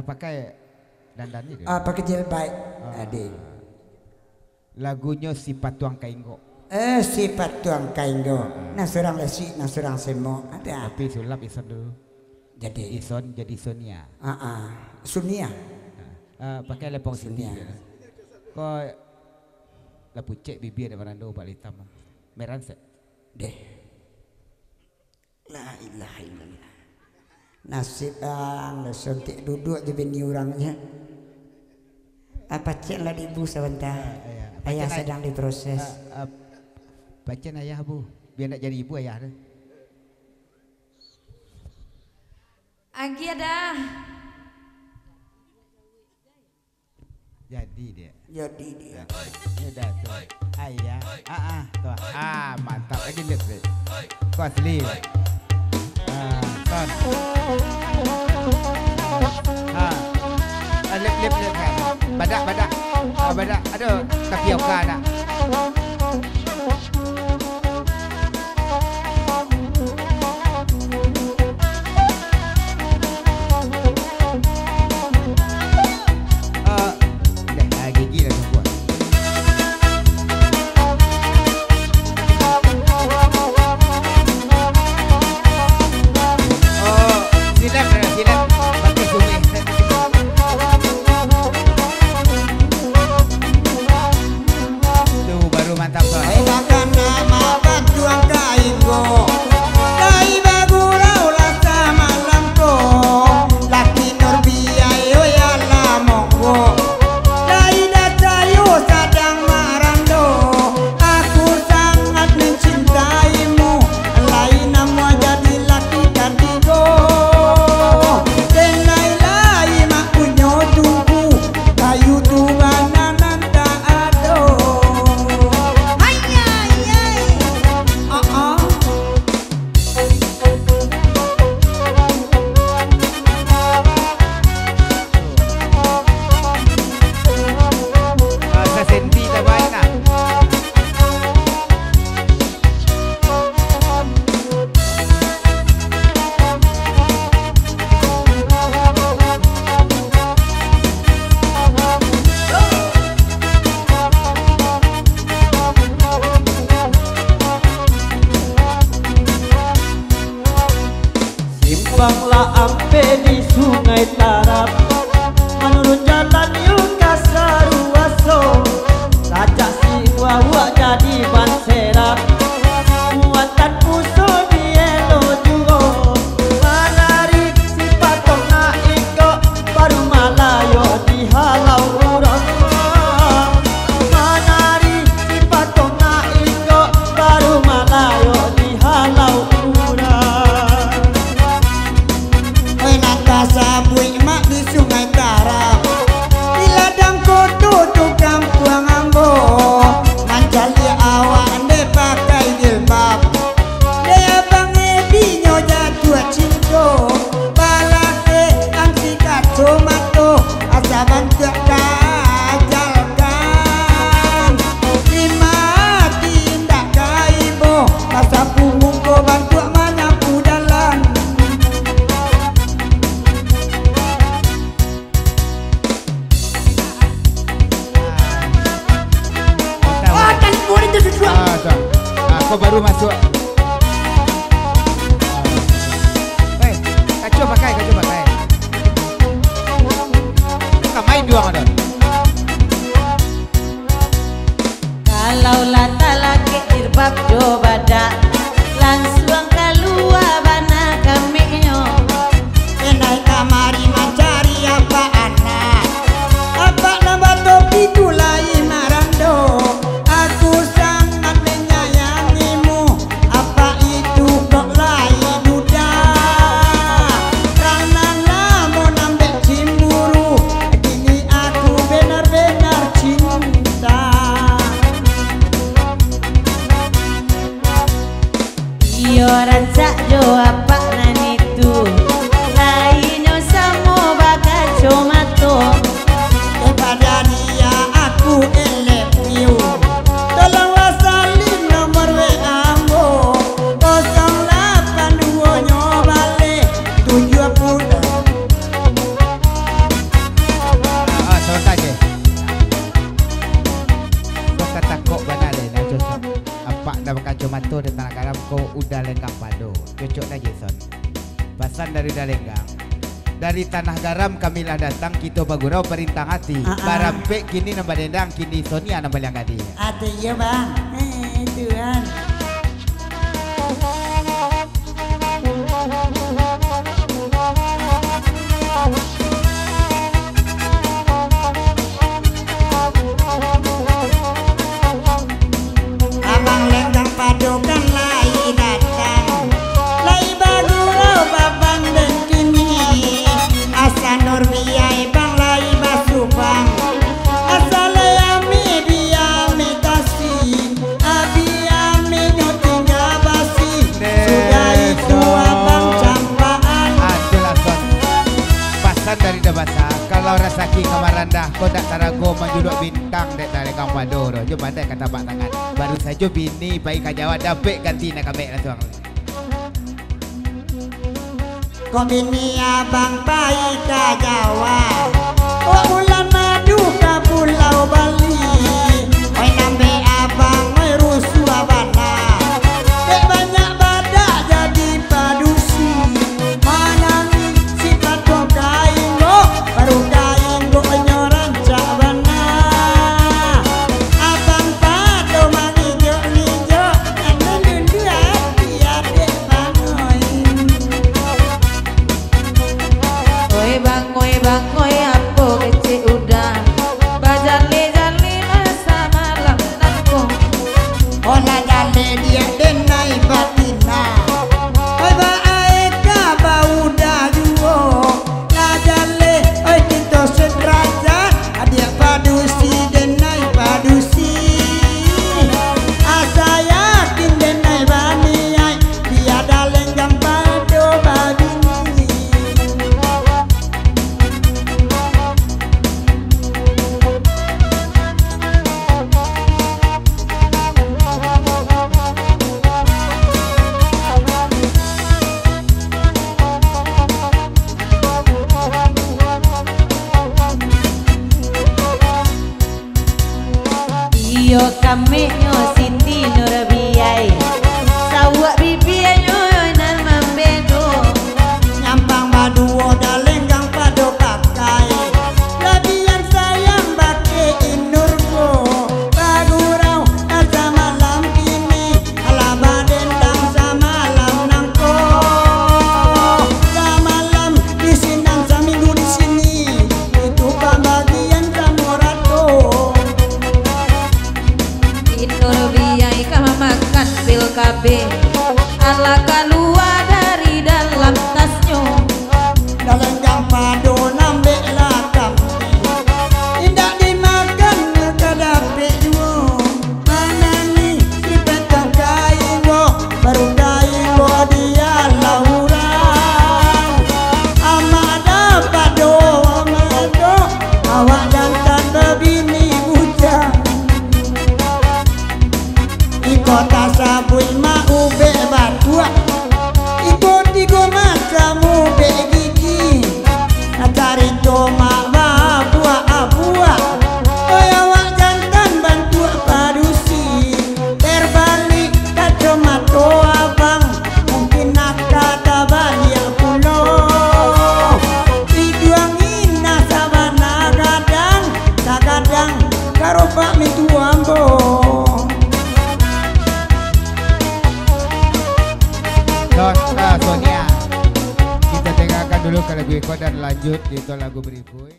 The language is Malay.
pakai dandan itu. Pakai jilbab. Adik. Lagunya Sifat Tuang Kainggo. Sifat Tuang Kainggo. Nah seorang lesi, nah seorang semo. Ada. Tapi sulap ison dulu. Jadi Ison jadi Sonia. Sunia. Pakai lepong Sonia. Kau lah pucek bibir ada barando balik hitam. Merah se. Deh. La ilaha illallah. Nasib ang suntik duduk je bini orangnya. Apa cek lah ibu sebentar. Ayah sedang diproses. Bacaan ayah bu, biar nak jadi ibu ayah tu. Agi ada. Jadi dia. Ya Sudah tu. Ayah. Tu. Mantap lagi lip. Kau asli. Ton. Lip kan. Badak. Badak. Aduh, tapioka nak. Gigi dah buat. Silap. Pakai sumi. Tu baru mantap tu. makan nama Tuang Kainggo. Dai bagurau lasa malamko. Laki Norbiayo ya lamonggo. Sadang marando, aku sangat mencintaimu. Lain nama jadi laki kandigo. Denai lai mak punya tungku, kayu tuanan tak ada. Senti tak baik nak. Simpanglah ampe di Sungai Tarap, menurut jalan Yukasaruaso. Sajak si wawa jadi ban serap, muatan usul bielo jugo. Menarik si patok na iko, baru malayo dihalau urang. Menarik si patok na iko, baru malayo dihalau urang. Oi naka sabui mak di Sungai Tarap. Di ladang koto tukang buang ambo. Manjali awak ande pakai jilbab. Dia bang Edinyo jatuh cinta. Balake angsi kaco mato. Asa bantu kajalkan. Lima tindak kaibo. Asa punggung ko bantu mana pudalan. Kan boleh tu sudah. Kau baru masuk. Kacau pakai. Kau main dua ada. Kalau lata laki irbab do badak, langsung keluar bana kamiyo. Enai kamari mencari apa anak. Apa nama topi tulai marando. Aku sangat menyayangimu. Apa itu kok lai duda. Karena namun ambek cemburu. Kini aku satu di Tanah Garam ko udah lenggang pado. Cocok dah Jason. Pesan dari udah lenggang. Dari Tanah Garam kamilah datang kita bagurau perintah hati. Barampe kini nambah dendang kini Sonia nambah yang gadi. Ate iya bang. Tuhan. Abang lenggang padukan lai datang, lai bagurau babang dan kini, asa nur biai bang lai basubang, asa layami biami kasih, abiami nyotingga basi, sudah itu abang campaan. Itulah son. Pesan dari Dabasa. Kalau rasaki kamarandah kau tak tarago menjuduk bintang dek dari kang pado doh. Cuma dek kata bak tangan. Baru saja bini baik kajawat dapet ganti nak kabek lah tuang. Kau bini abang baik kajawat, oh bulan madu ke Pulau Bali, oi nambe abang oi rusuh abana, dek banyak badak jadi padusi, mana ni sifat kau kain go, baru kain go nyoran cak bana, abang pado mangijo lijo, anda dunia biar dek bangoy. Oi bang, oi apa kecil udah bajali masa malam nanku. Ola jale dia denai batina, oi ba aeka bauda juo, la jale oi kita sederajat, adia padusi denai padusi, asa yakin denai baniai, tiada lenggang pado babini. Iyo kami nyo Siti Nurbiai, sawak bibi nyo nan mambedo. Nyampang baduo dalenggang pado pakai, labian sayang bake inurko, bagurau asa malam kini, alaba dendang samalam nangko, samalam di sinang saminggu di sini, itu pembagian samurato. Nurbiai kama makan pil KB, ala keluar dari dalam tasnya. Dalenggang pado nambe lakam, indak dimakan kedape juo, mana ni si petang kain wo, baru kain wo dia laurang. Amada pado amado, awak jantan bebini bujang. Iko tasabui ma ube batua, iko tigo macam ube gigi, natari toma abua, oi awak jantan bantu padusi, terbalik kacau to abang, mungkin nak kata balik pulau, dijuangin nasabana kadang karo pak mitu ambo. Sonia, kita dengarkan dulu ke lagu ikut dan lanjut di lagu berikut.